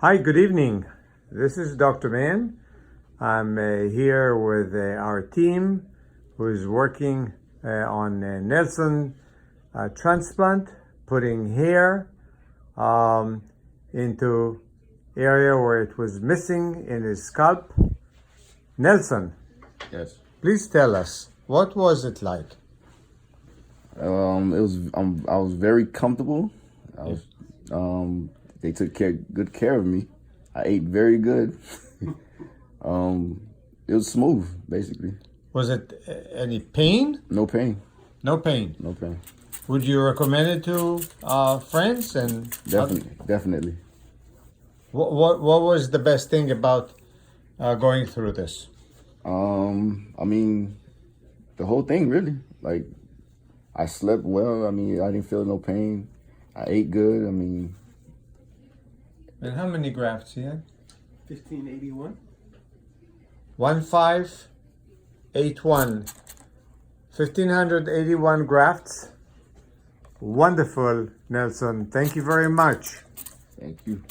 Hi, good evening. This is Dr. Mann. I'm here with our team who is working on Nelson transplant, putting hair into area where it was missing in his scalp. Nelson, Yes. please tell us, what was it like? I was very comfortable. They took good care of me. I ate very good. It was smooth, basically. Was it any pain? No pain. No pain. No pain. Would you recommend it to friends and Definitely. What was the best thing about going through this? I mean, the whole thing really. Like, I slept well. I mean, I didn't feel no pain. I ate good. I mean. And how many grafts you had? 1581. 1581. 1581 grafts. Wonderful, Nelson. Thank you very much. Thank you.